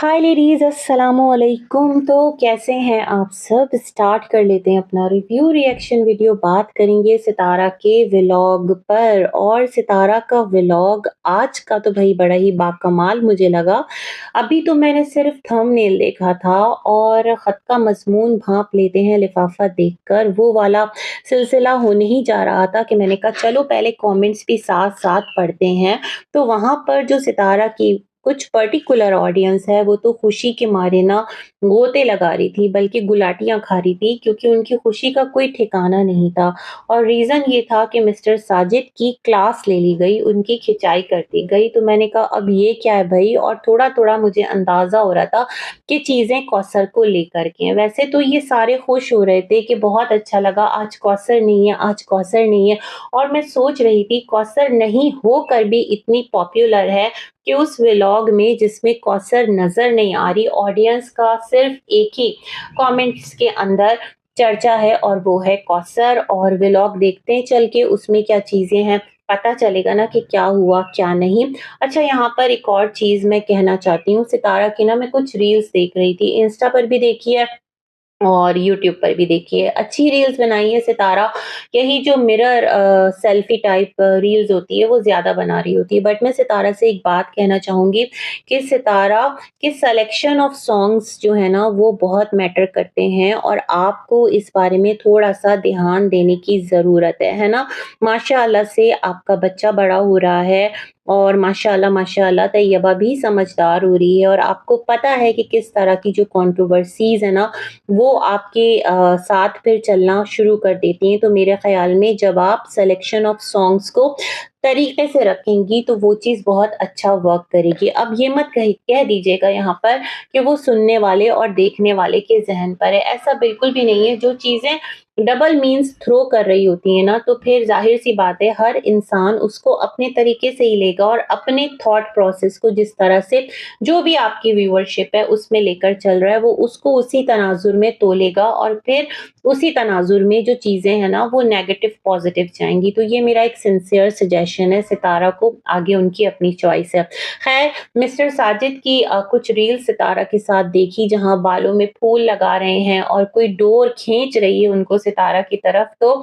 हाय ladies अस्सलामुअलैकुम। तो कैसे हैं आप सब? स्टार्ट कर लेते हैं अपना रिव्यू रिएक्शन वीडियो। बात करेंगे सितारा के व्लॉग पर और सितारा का व्लॉग आज का तो भई बड़ा ही बाकमाल मुझे लगा। अभी तो मैंने सिर्फ़ थंबनेल देखा था और ख़त का मज़मून भाँप लेते हैं लिफ़ाफ़ा देखकर, वो वाला सिलसिला होने ही जा रहा था कि मैंने कहा चलो पहले कमेंट्स भी साथ-साथ पढ़ते हैं। तो वहाँ पर जो सितारा की कुछ पर्टिकुलर ऑडियंस है वो तो खुशी के मारे ना गोते लगा रही थी, बल्कि गुलाटियाँ खा रही थी, क्योंकि उनकी खुशी का कोई ठिकाना नहीं था। और रीज़न ये था कि मिस्टर साजिद की क्लास ले ली गई, उनकी खिंचाई कर दी गई। तो मैंने कहा अब ये क्या है भई? और थोड़ा-थोड़ा मुझे अंदाज़ा हो रहा था कि चीज़ें कौसर को लेकर के हैं। वैसे तो ये सारे खुश हो रहे थे कि बहुत अच्छा लगा, आज कौसर नहीं है, आज कौसर नहीं है। और मैं सोच रही थी कौसर नहीं होकर भी इतनी पॉपुलर है कि उस व्लॉग में जिसमें कौसर नज़र नहीं आ रही, ऑडियंस का सिर्फ़ एक ही कमेंट्स के अंदर चर्चा है और वो है कौसर। और व्लॉग देखते हैं चल के उसमें क्या चीज़ें हैं, पता चलेगा ना कि क्या हुआ, क्या नहीं। अच्छा, यहाँ पर एक और चीज़ मैं कहना चाहती हूँ, सितारा की ना मैं कुछ रील्स देख रही थी, इंस्टा पर भी देखी है और यूट्यूब पर भी देखिए, अच्छी रील्स बनाई है सितारा। यही जो मिरर सेल्फी टाइप रील्स होती है वो ज़्यादा बना रही होती है। बट मैं सितारा से एक बात कहना चाहूँगी कि सितारा के सिलेक्शन ऑफ सॉन्ग्स जो है ना वो बहुत मैटर करते हैं और आपको इस बारे में थोड़ा-सा ध्यान देने की ज़रूरत है ना? माशाअल्लाह से आपका बच्चा बड़ा हो रहा है और माशाअल्लाह माशाअल्लाह तैयबा भी समझदार हो रही है और आपको पता है कि किस तरह की जो कंट्रोवर्सीज़ है ना वो आपके साथ फिर चलना शुरू कर देती हैं। तो मेरे ख़्याल में जब आप सिलेक्शन ऑफ सॉन्ग्स को तरीके से रखेंगी तो वो चीज़ बहुत अच्छा वर्क करेगी। अब ये मत कह दीजिएगा यहाँ पर कि वो सुनने वाले और देखने वाले के ज़हन पर है, ऐसा बिल्कुल भी नहीं है। जो चीज़ें डबल मीन्स थ्रो कर रही होती हैं ना, तो फिर ज़ाहिर-सी बात है हर इंसान उसको अपने तरीके से ही लेगा और अपने थॉट प्रोसेस को जिस तरह से जो भी आपकी व्यूअरशिप है उसमें लेकर चल रहा है, वो उसको उसी तनाज़ुर में तोलेगा और फिर उसी तनाज़ुर में जो चीज़ें हैं ना वो नेगेटिव पॉज़िटिव जाएँगी। तो ये मेरा एक सिंसियर सजेशन है सितारा को, आगे उनकी अपनी चॉइस है। ख़ैर, मिस्टर साजिद की कुछ रील्स सितारा के साथ देखी जहाँ बालों में फूल लगा रहे हैं और कोई डोर खींच रही है उनको सितारा की तरफ, तो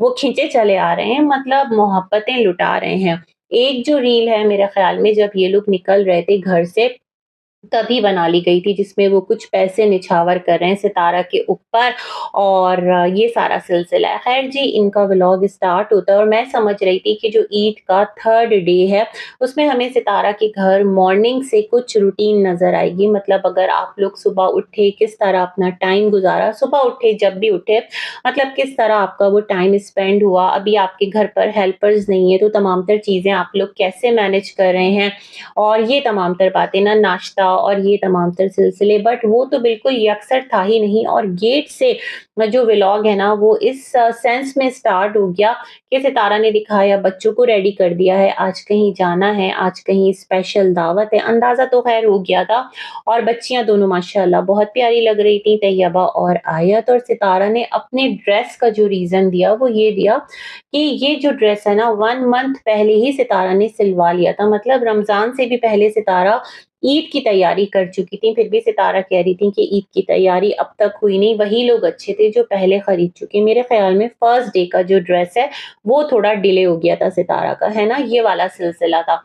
वो खींचे चले आ रहे हैं, मतलब मोहब्बतें लुटा रहे हैं। एक जो रील है मेरे ख़्याल में जब ये लोग निकल रहे थे घर से तभी बना ली गई थी, जिसमें वो कुछ पैसे निछावर कर रहे हैं सितारा के ऊपर और ये सारा सिलसिला है। ख़ैर जी, इनका व्लॉग स्टार्ट होता है और मैं समझ रही थी कि जो ईद का 3rd डे है, उसमें हमें सितारा के घर मॉर्निंग से कुछ रूटीन नज़र आएगी। मतलब अगर आप लोग सुबह उठे, किस तरह अपना टाइम गुज़ारा, सुबह उठे जब भी उठे, मतलब किस तरह आपका वो टाइम स्पेंड हुआ। अभी आपके घर पर हेल्पर्स नहीं है, तो तमाम तर चीज़ें आप लोग कैसे मैनेज कर रहे हैं और ये तमाम तर बातें ना, नाश्ता और ये तमाम तर सिलसिले। बट वो तो बिल्कुल यकसर था ही नहीं और गेट से जो व्लॉग है ना वो इस सेंस में स्टार्ट हो गया कि सितारा ने दिखाया बच्चों को रेडी कर दिया है, आज कहीं जाना है, आज कहीं स्पेशल दावत है। अंदाज़ा तो ख़ैर हो गया था और बच्चियाँ दोनों माशाअल्लाह बहुत प्यारी लग रही थी, तैयबा और आयत। और सितारा ने अपने ड्रेस का जो रीज़न दिया वो ये दिया कि ये जो ड्रेस है ना 1 मंथ पहले ही सितारा ने सिलवा लिया था। मतलब रमज़ान से भी पहले सितारा ईद की तैयारी कर चुकी थी, फिर भी सितारा कह रही थी कि ईद की तैयारी अब तक हुई नहीं, वही लोग अच्छे थे जो पहले खरीद चुके। मेरे ख़्याल में फर्स्ट डे का जो ड्रेस है, वो थोड़ा डिले हो गया था सितारा का, है ना? ये वाला सिलसिला था।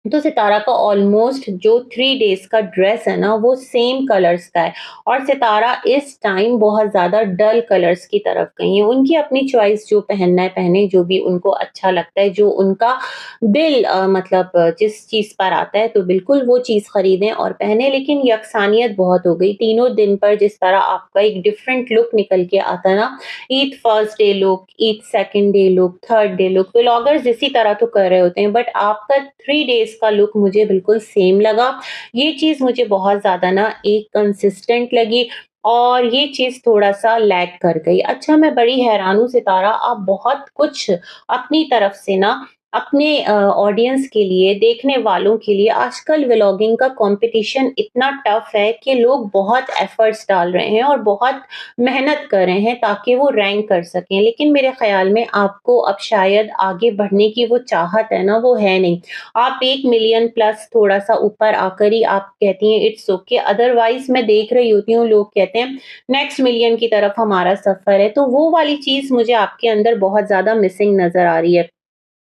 तो सितारा का ऑलमोस्ट जो 3 डेज़ का ड्रेस है ना, वो सेम कलर्स का है और सितारा इस टाइम बहुत ज़्यादा डल कलर्स की तरफ गई हैं। उनकी अपनी चॉइस, जो पहनना है पहने, जो भी उनको अच्छा लगता है, जो उनका दिल मतलब जिस चीज़ पर आता है तो बिल्कुल वो चीज़ खरीदें और पहने। लेकिन यकसानियत बहुत हो गई, तीनों दिन पर जिस तरह आपका एक डिफरेंट लुक निकल के आता है ना, Eid first day look, Eid second day look, third day look, vloggers इसी तरह तो कर रहे होते हैं, बट आपका 3 डेज़ का लुक मुझे बिल्कुल सेम लगा। ये चीज़ मुझे बहुत ज़्यादा ना एक कंसिस्टेंट लगी और ये चीज़ थोड़ा-सा लैग कर गई। अच्छा, मैं बड़ी हैरान हूँ सितारा, आप बहुत कुछ अपनी तरफ से ना अपने ऑडियंस के लिए, देखने वालों के लिए आजकल व्लॉगिंग का कॉम्पिटिशन इतना टफ है कि लोग बहुत एफर्ट्स डाल रहे हैं और बहुत मेहनत कर रहे हैं ताकि वो रैंक कर सकें। लेकिन मेरे ख़्याल में आपको अब शायद आगे बढ़ने की वो चाहत है ना, वो है नहीं। आप 1 मिलियन प्लस थोड़ा-सा ऊपर आकर ही आप कहती हैं इट्स ओके, अदरवाइज़ मैं देख रही होती हूँ लोग कहते हैं नेक्स्ट मिलियन की तरफ हमारा सफ़र है, तो वो वाली चीज़ मुझे आपके अंदर बहुत ज़्यादा मिसिंग नज़र आ रही है।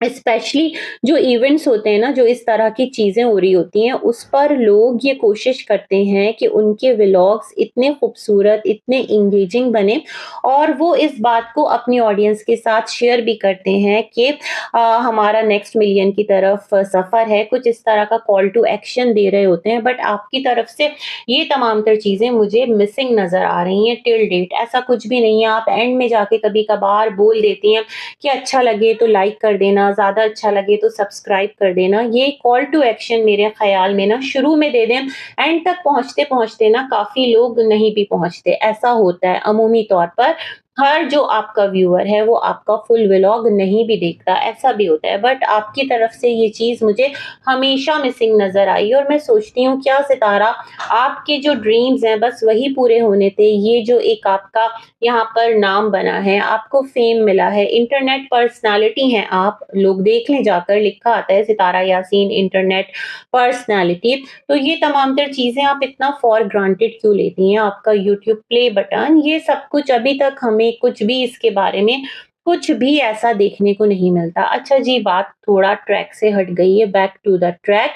स्पेशली जो इवेंट्स होते हैं ना, जो इस तरह की चीज़ें हो रही होती हैं, उस पर लोग ये कोशिश करते हैं कि उनके व्लॉग्स इतने खूबसूरत, इतने एंगेजिंग बने और वो इस बात को अपनी ऑडियंस के साथ शेयर भी करते हैं कि हमारा नेक्स्ट मिलियन की तरफ सफ़र है, कुछ इस तरह का कॉल टू एक्शन दे रहे होते हैं। बट आपकी तरफ से ये तमाम तर चीज़ें मुझे मिसिंग नज़र आ रही हैं टिल डेट। ऐसा कुछ भी नहीं है, आप एंड में जाके कभी-कभार बोल देती हैं कि अच्छा लगे तो लाइक कर देना, ज़्यादा अच्छा लगे तो सब्सक्राइब कर देना। ये कॉल टू एक्शन मेरे ख़्याल में ना शुरू में दे दें, एंड तक पहुँचते-पहुँचते ना काफ़ी लोग नहीं भी पहुँचते। ऐसा होता है अमूमी तौर पर, हर जो आपका व्यूअर है वो आपका फुल व्लॉग नहीं भी देखता, ऐसा भी होता है। बट आपकी तरफ से ये चीज़ मुझे हमेशा मिसिंग नज़र आई और मैं सोचती हूँ क्या सितारा आपके जो ड्रीम्स हैं बस वही पूरे होने थे। ये जो एक आपका यहाँ पर नाम बना है, आपको फ़ेम मिला है, इंटरनेट पर्सनैलिटी हैं आप, लोग देख लें जाकर, लिखा आता है सितारा यासीन इंटरनेट पर्सनैलिटी। तो ये तमाम तर चीज़ें आप इतना फॉर ग्रांटेड क्यों लेती हैं? आपका यूट्यूब प्ले बटन, ये सब कुछ अभी तक हमें कुछ भी इसके बारे में कुछ भी ऐसा देखने को नहीं मिलता। अच्छा जी, बात थोड़ा ट्रैक से हट गई है, बैक टू द ट्रैक।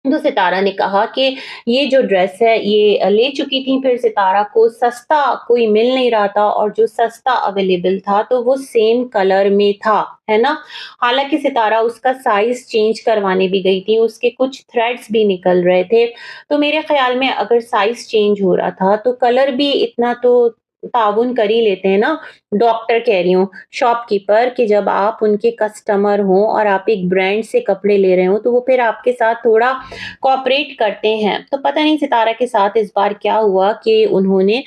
तो सितारा ने कहा कि ये जो ड्रेस है ये ले चुकी थी, फिर सितारा को सस्ता कोई मिल नहीं रहा था और जो सस्ता अवेलेबल था तो वो सेम कलर में था, है ना? हालाँकि सितारा उसका साइज़ चेंज करवाने भी गई थी, उसके कुछ थ्रेड्स भी निकल रहे थे। तो मेरे ख़्याल में अगर साइज़ चेंज हो रहा था तो कलर भी इतना तो ताउन कर ही लेते हैं ना। डॉक्टर कह रही हूँ, शॉपकीपर, कि जब आप उनके कस्टमर हों और आप एक ब्रांड से कपड़े ले रहे हों तो वो फिर आपके साथ थोड़ा कोऑपरेट करते हैं। तो पता नहीं सितारा के साथ इस बार क्या हुआ कि उन्होंने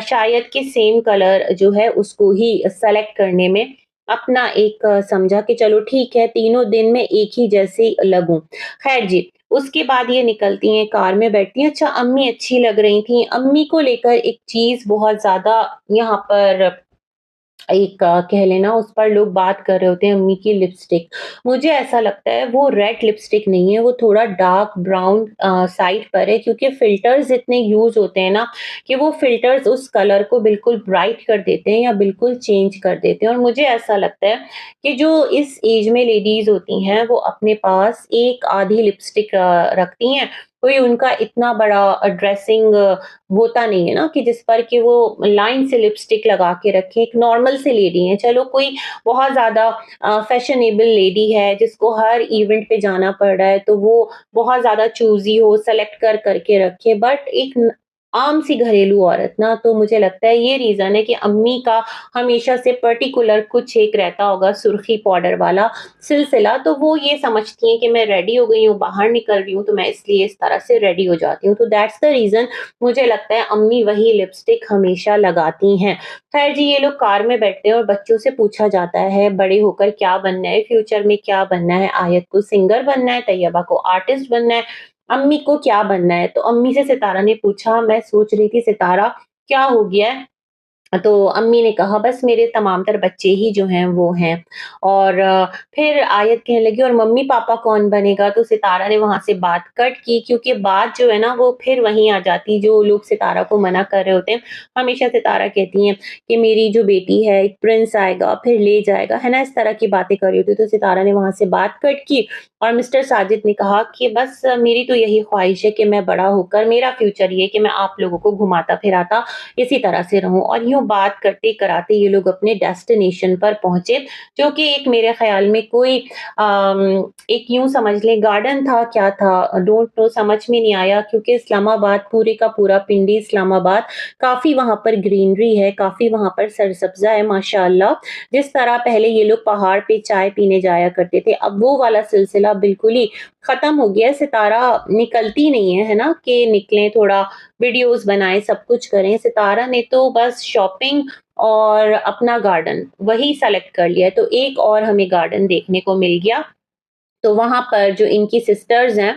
शायद कि सेम कलर जो है उसको ही सेलेक्ट करने में अपना एक समझा कि चलो ठीक है, तीनों दिन में एक ही जैसी लगूँ। ख़ैर जी, उसके बाद ये निकलती हैं, कार में बैठती हैं, अच्छा अम्मी अच्छी लग रही थीं। अम्मी को लेकर एक चीज़ बहुत ज़्यादा यहाँ पर एक कह लेना उस पर लोग बात कर रहे होते हैं, अम्मी की लिपस्टिक। मुझे ऐसा लगता है वो रेड लिपस्टिक नहीं है, वो थोड़ा डार्क ब्राउन साइड पर है, क्योंकि फ़िल्टर्स इतने यूज़ होते हैं ना कि वो फ़िल्टर्स उस कलर को बिल्कुल ब्राइट कर देते हैं या बिल्कुल चेंज कर देते हैं। और मुझे ऐसा लगता है कि जो इस एज में लेडीज़ होती हैं वो अपने पास एक आधी लिपस्टिक रखती हैं। कोई उनका इतना बड़ा ड्रेसिंग होता नहीं है ना कि जिस पर कि वो लाइन से लिपस्टिक लगा के रखें। एक नॉर्मल सी लेडी हैं, चलो कोई बहुत ज़्यादा फैशनेबल लेडी है जिसको हर इवेंट पे जाना पड़ रहा है तो वो बहुत ज़्यादा चूज़ी हो, सेलेक्ट कर कर के रखे। बट एक न आम सी घरेलू औरत ना, तो मुझे लगता है ये रीज़न है कि अम्मी का हमेशा से पर्टिकुलर कुछ एक रहता होगा सुर्खी पाउडर वाला सिलसिला, तो वो ये समझती हैं कि मैं रेडी हो गई हूँ, बाहर निकल रही हूँ, तो मैं इसलिए इस तरह से रेडी हो जाती हूँ। तो दैट्स द रीज़न मुझे लगता है अम्मी वही लिपस्टिक हमेशा लगाती हैं। ख़ैर जी, ये लोग कार में बैठते हैं और बच्चों से पूछा जाता है बड़े होकर क्या बनना है, फ्यूचर में क्या बनना है? आयत को सिंगर बनना है, तैयबा को आर्टिस्ट बनना है, अम्मी को क्या बनना है? तो अम्मी से सितारा ने पूछा, मैं सोच रही थी सितारा क्या हो गया है? तो अम्मी ने कहा बस मेरे तमाम तर बच्चे ही जो हैं वो हैं। और फिर आयत कहने लगी और मम्मी-पापा कौन बनेगा? तो सितारा ने वहाँ से बात कट की, क्योंकि बात जो है ना वो फिर वहीं आ जाती जो लोग सितारा को मना कर रहे होते हैं। हमेशा सितारा कहती हैं कि मेरी जो बेटी है एक प्रिंस आएगा फिर ले जाएगा, है ना? इस तरह की बातें कर रही होती है। तो सितारा ने वहाँ से बात कट की और मिस्टर साजिद ने कहा कि बस मेरी तो यही ख्वाहिश है कि मैं बड़ा होकर मेरा फ्यूचर ये है कि मैं आप लोगों को घुमाता-फिराता इसी तरह से रहूँ। और यूँ बात करते-कराते ये लोग अपने डेस्टिनेशन पर पहुँचे, जो कि एक मेरे ख़्याल में कोई एक यूँ समझ लें गार्डन था, क्या था? डोंट नो, समझ में नहीं आया, क्योंकि इस्लामाबाद पूरे का पूरा पिंडी इस्लामाबाद, काफ़ी वहाँ पर ग्रीनरी है, काफ़ी वहाँ पर सरसब्ज़ा है माशाअल्लाह। जिस तरह पहले ये लोग पहाड़ पे चाय पीने जाया करते थे, अब वो वाला सिलसिला बिल्कुल ही ख़त्म हो गया है। सितारा निकलती नहीं है, है ना? कि निकलें, थोड़ा वीडियोज़ बनाएँ, सब कुछ करें। सितारा ने तो बस शॉपिंग शॉपिंग और अपना गार्डन वही सेलेक्ट कर लिया है, तो एक और हमें गार्डन देखने को मिल गया। तो वहाँ पर जो इनकी सिस्टर्स हैं,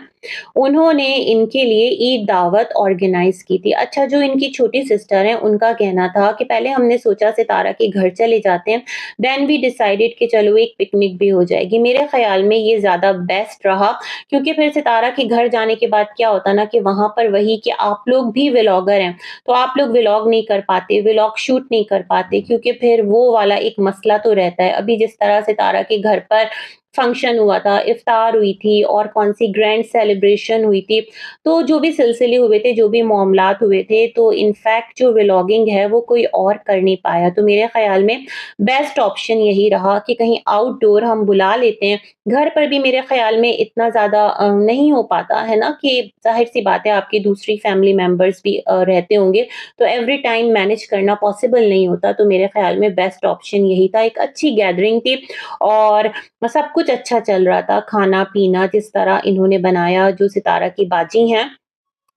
उन्होंने इनके लिए ईद दावत ऑर्गेनाइज़ की थी। अच्छा, जो इनकी छोटी सिस्टर हैं, उनका कहना था कि पहले हमने सोचा सितारा के घर चले जाते हैं, देन वी डिसाइडेड कि चलो एक पिकनिक भी हो जाएगी। मेरे ख़्याल में ये ज़्यादा बेस्ट रहा, क्योंकि फिर सितारा के घर जाने के बाद क्या होता ना कि वहाँ पर वही कि आप लोग भी व्लॉगर हैं, तो आप लोग व्लॉग नहीं कर पाते, व्लॉग शूट नहीं कर पाते, क्योंकि फिर वो वाला एक मसला तो रहता है। अभी जिस तरह सितारा के घर पर फंक्शन हुआ था, इफ्तार हुई थी और कौन-सी ग्रैंड सेलिब्रेशन हुई थी। तो जो भी सिलसिले हुए थे, जो भी मामलात हुए थे, तो इनफैक्ट जो व्लॉगिंग है वो कोई और कर नहीं पाया। तो मेरे ख़्याल में बेस्ट ऑप्शन यही रहा कि कहीं आउटडोर हम बुला लेते हैं। घर पर भी मेरे ख़्याल में इतना ज़्यादा नहीं हो पाता है ना, कि ज़ाहिर-सी बात है आपकी दूसरी फैमिली मेंबर्स भी रहते होंगे, तो एवरी टाइम मैनेज करना पॉसिबल नहीं होता। तो मेरे ख़्याल में बेस्ट ऑप्शन यही था। एक अच्छी गैदरिंग थी और सब कुछ अच्छा चल रहा था, खाना-पीना जिस तरह इन्होंने बनाया, जो सितारा की बाजी हैं,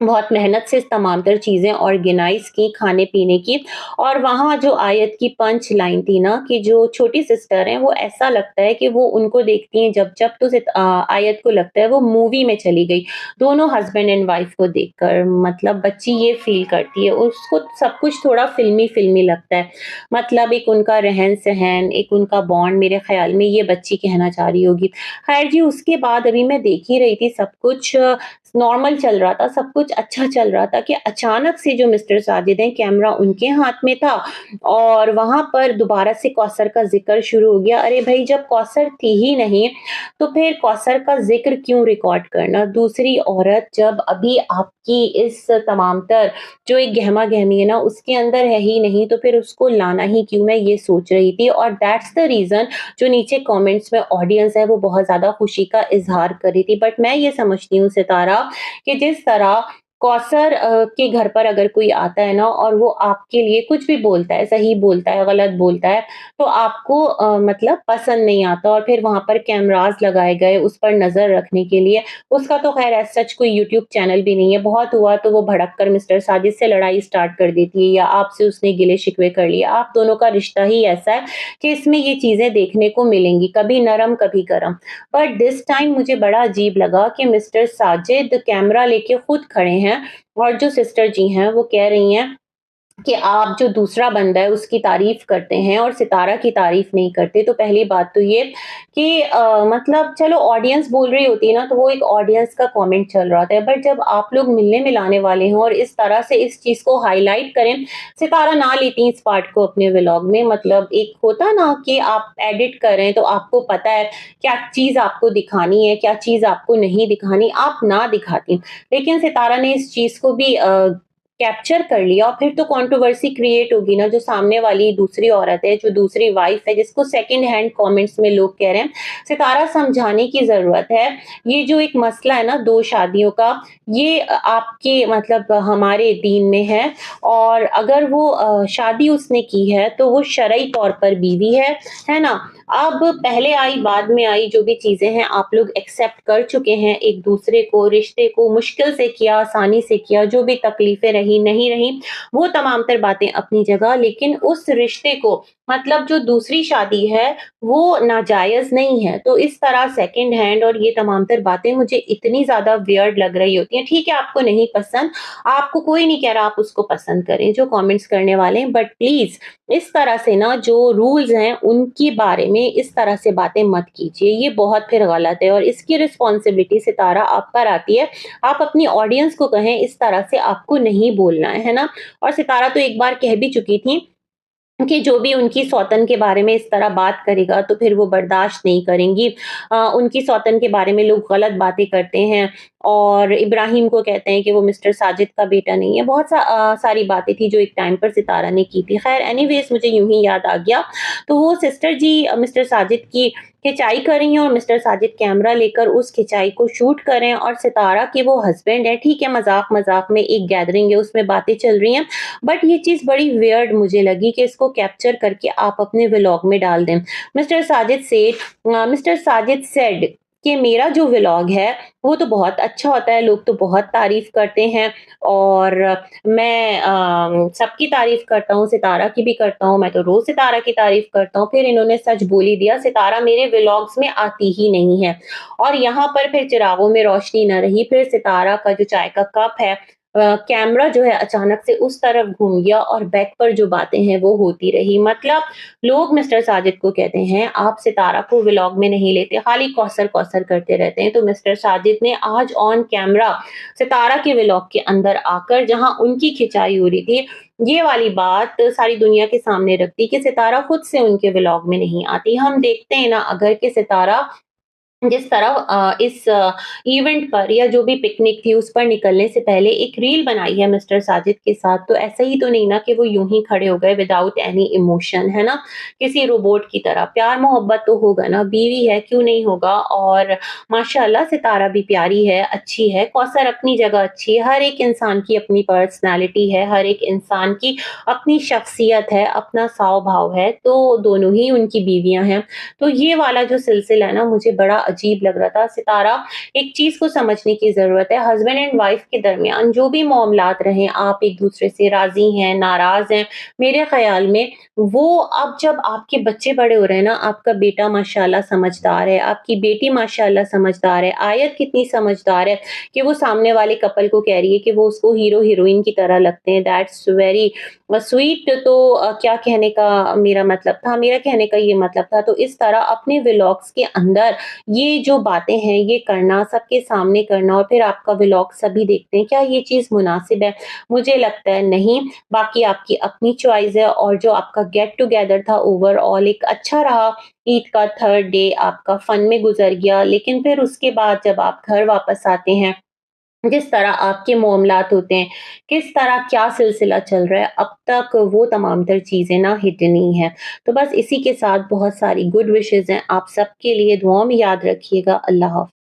बहुत मेहनत से तमाम तर चीज़ें ऑर्गेनाइज़ की खाने-पीने की। और वहाँ जो आयत की पंच लाइन थी ना कि जो छोटी सिस्टर हैं, वो ऐसा लगता है कि वो उनको देखती हैं जब-जब, तो आयत को लगता है वो मूवी में चली गई, दोनों हस्बैंड एंड वाइफ को देखकर। मतलब बच्ची ये फ़ील करती है, उसको सब कुछ थोड़ा फ़िल्मी-फ़िल्मी लगता है। मतलब एक उनका रहन-सहन, एक उनका बॉन्ड, मेरे ख़्याल में ये बच्ची कहना चाह रही होगी। ख़ैर जी, उसके बाद अभी मैं देख ही रही थी, सब कुछ नॉर्मल चल रहा था, सब कुछ अच्छा चल रहा था कि अचानक से जो मिस्टर साजिद हैं, कैमरा उनके हाथ में था और वहाँ पर दोबारा से कौसर का ज़िक्र शुरू हो गया। अरे भई, जब कौसर थी ही नहीं, तो फिर कौसर का ज़िक्र क्यों रिकॉर्ड करना? दूसरी औरत जब अभी आपकी इस तमाम तर जो एक गहमा-गहमी है ना, उसके अंदर है ही नहीं, तो फिर उसको लाना ही क्यों? मैं ये सोच रही थी और दैट्स द रीज़न जो नीचे कमेंट्स में ऑडियंस है वो बहुत ज़्यादा खुशी का इज़हार कर रही थी। बट मैं ये समझती हूँ सितारा, कि जिस तरह कौसर के घर पर अगर कोई आता है ना और वो आपके लिए कुछ भी बोलता है, सही बोलता है, गलत बोलता है, तो आपको मतलब पसंद नहीं आता और फिर वहाँ पर कैमराज़ लगाए गए उस पर नज़र रखने के लिए। उसका तो ख़ैर एज़ सच कोई यूट्यूब चैनल भी नहीं है, बहुत हुआ तो वो भड़क कर मिस्टर साजिद से लड़ाई स्टार्ट कर देती है या आपसे उसने गिले-शिकवे कर लिए। आप दोनों का रिश्ता ही ऐसा है कि इसमें ये चीज़ें देखने को मिलेंगी, कभी नरम, कभी गरम। बट दिस टाइम मुझे बड़ा अजीब लगा कि मिस्टर साजिद कैमरा लेके खुद खड़े हैं और जो सिस्टर जी हैं वो कह रही हैं कि आप जो दूसरा बंदा है उसकी तारीफ़ करते हैं और सितारा की तारीफ़ नहीं करते। तो पहली बात तो ये कि मतलब चलो ऑडियंस बोल रही होती है ना, तो वो एक ऑडियंस का कमेंट चल रहा होता है। बट जब आप लोग मिलने-मिलाने वाले हों और इस तरह से इस चीज़ को हाइलाइट करें, सितारा ना लेती इस पार्ट को अपने व्लॉग में। मतलब एक होता ना कि आप एडिट कर रहे हैं तो आपको पता है क्या चीज़ आपको दिखानी है, क्या चीज़ आपको नहीं दिखानी, आप ना दिखाती। लेकिन सितारा ने इस चीज़ को भी कैप्चर कर लिया और फिर तो कंट्रोवर्सी क्रिएट होगी ना, जो सामने वाली दूसरी औरत है, जो दूसरी वाइफ है, जिसको सेकंड हैंड कमेंट्स में लोग कह रहे हैं, सितारा समझाने की ज़रूरत है। ये जो एक मसला है ना 2 शादियों का, ये आपके मतलब हमारे दीन में है और अगर वो शादी उसने की है, तो वो शरई तौर पर बीवी है ना? अब पहले आई, बाद में आई, जो भी चीज़ें हैं आप लोग एक्सेप्ट कर चुके हैं एक-दूसरे को, रिश्ते को मुश्किल से किया, आसानी से किया, जो भी तकलीफ़ें रही, नहीं रही, वो तमाम तर बातें अपनी जगह, लेकिन उस रिश्ते को मतलब जो दूसरी शादी है, वो नाजायज़ नहीं है। तो इस तरह सेकंड हैंड और ये तमाम तर बातें मुझे इतनी ज़्यादा वियर्ड लग रही होती हैं। ठीक है, आपको नहीं पसंद, आपको कोई नहीं कह रहा आप उसको पसंद करें, जो कमेंट्स करने वाले हैं, बट प्लीज़ इस तरह से ना जो रूल्स हैं उनके बारे में इस तरह से बातें मत कीजिए, ये बहुत फिर गलत है और इसकी रिस्पॉन्सिबिलिटी सितारा आप पर आती है। आप अपनी ऑडियंस को कहें इस तरह से आपको नहीं बोलना है ना? और सितारा तो एक बार कह भी चुकी थी कि जो भी उनकी सौतन के बारे में इस तरह बात करेगा तो फिर वो बर्दाश्त नहीं करेंगी। उनकी सौतन के बारे में लोग गलत बातें करते हैं और इब्राहिम को कहते हैं कि वो मिस्टर साजिद का बेटा नहीं है। बहुत सारी बातें थी जो एक टाइम पर सितारा ने की थी। ख़ैर एनीवेज़ मुझे यूँ ही याद आ गया। तो वो सिस्टर जी मिस्टर साजिद की खिंचाई कर रही हैं और मिस्टर साजिद कैमरा लेकर उस खिंचाई को शूट कर रहे हैं और सितारा के वो हस्बैंड है, ठीक है, मज़ाक-मज़ाक में एक गैदरिंग है उसमें बातें चल रही हैं। बट ये चीज़ बड़ी वियर्ड मुझे लगी कि इसको कैप्चर करके आप अपने व्लॉग में डाल दें। मिस्टर साजिद सेड कि मेरा जो व्लॉग है, वो तो बहुत अच्छा होता है, लोग तो बहुत तारीफ़ करते हैं और मैं सबकी तारीफ़ करता हूँ, सितारा की भी करता हूँ, मैं तो रोज़ सितारा की तारीफ़ करता हूँ। फिर इन्होंने सच बोल ही दिया, सितारा मेरे व्लॉग्स में आती ही नहीं है और यहाँ पर फिर चिरागों में रोशनी ना रही, फिर सितारा का जो चाय का कप है कैमरा जो है अचानक से उस तरफ घूम गया और बैक पर जो बातें हैं वो होती रही। मतलब लोग मिस्टर साजिद को कहते हैं, "आप सितारा को व्लॉग में नहीं लेते, खाली कौसर-कौसर करते रहते हैं।" तो मिस्टर साजिद ने आज ऑन कैमरा सितारा के व्लॉग के अंदर आकर जहाँ उनकी खिंचाई हो रही थी, ये वाली बात सारी दुनिया के सामने रख दी कि सितारा खुद से उनके व्लॉग में नहीं आती। हम देखते हैं ना अगर कि सितारा जिस तरह इस इवेंट पर या जो भी पिकनिक थी उस पर निकलने से पहले एक रील बनाई है मिस्टर साजिद के साथ, तो ऐसा ही तो नहीं ना कि वो यूँ ही खड़े हो गए विदाउट एनी इमोशन, है ना? किसी रोबोट की तरह। प्यार-मोहब्बत तो होगा ना, बीवी है, क्यों नहीं होगा? और माशाअल्लाह सितारा भी प्यारी है, अच्छी है, कौसर अपनी जगह अच्छी है, हर एक इंसान की अपनी पर्सनैलिटी है, हर एक इंसान की अपनी शख्सियत है, अपना साव-भाव है, तो दोनों ही उनकी बीवियाँ हैं। तो ये वाला जो सिलसिला है ना मुझे बड़ा अजीब लग रहा था। सितारा एक चीज़ को समझने की ज़रूरत है, हस्बैंड एंड वाइफ के दरमियान जो भी मामलात रहें, आप एक-दूसरे से राज़ी हैं, नाराज़ हैं, मेरे ख़्याल में वो अब जब आपके बच्चे बड़े हो रहे हैं ना, आपका बेटा माशाअल्लाह समझदार है, आपकी बेटी माशाअल्लाह समझदार है, आयत कितनी समझदार है कि वो सामने वाले कपल को कह रही है कि वो उसको हीरो-हीरोइन की तरह लगते हैं। दैट्स वेरी स्वीट तो क्या कहने का मेरा मतलब था, मेरा कहने का ये मतलब था। तो इस तरह अपने व्लॉग्स के अंदर ये जो बातें हैं, ये करना, सबके सामने करना और फिर आपका व्लॉग सभी देखते हैं, क्या ये चीज़ मुनासिब है? मुझे लगता है नहीं। बाकी आपकी अपनी चॉइस है और जो आपका गेट टुगेदर था ओवरऑल एक अच्छा रहा। ईद का 3rd डे आपका फन में गुज़र गया, लेकिन फिर उसके बाद जब आप घर वापस आते हैं जिस तरह आपके मामलात होते हैं, किस तरह क्या सिलसिला चल रहा है, अब तक वो तमाम तर चीज़ें ना हिडन ही हैं। तो बस इसी के साथ बहुत सारी गुड विशेज़ हैं, आप सबके लिए दुआओं में याद रखिएगा। अल्लाह हाफ़िज़।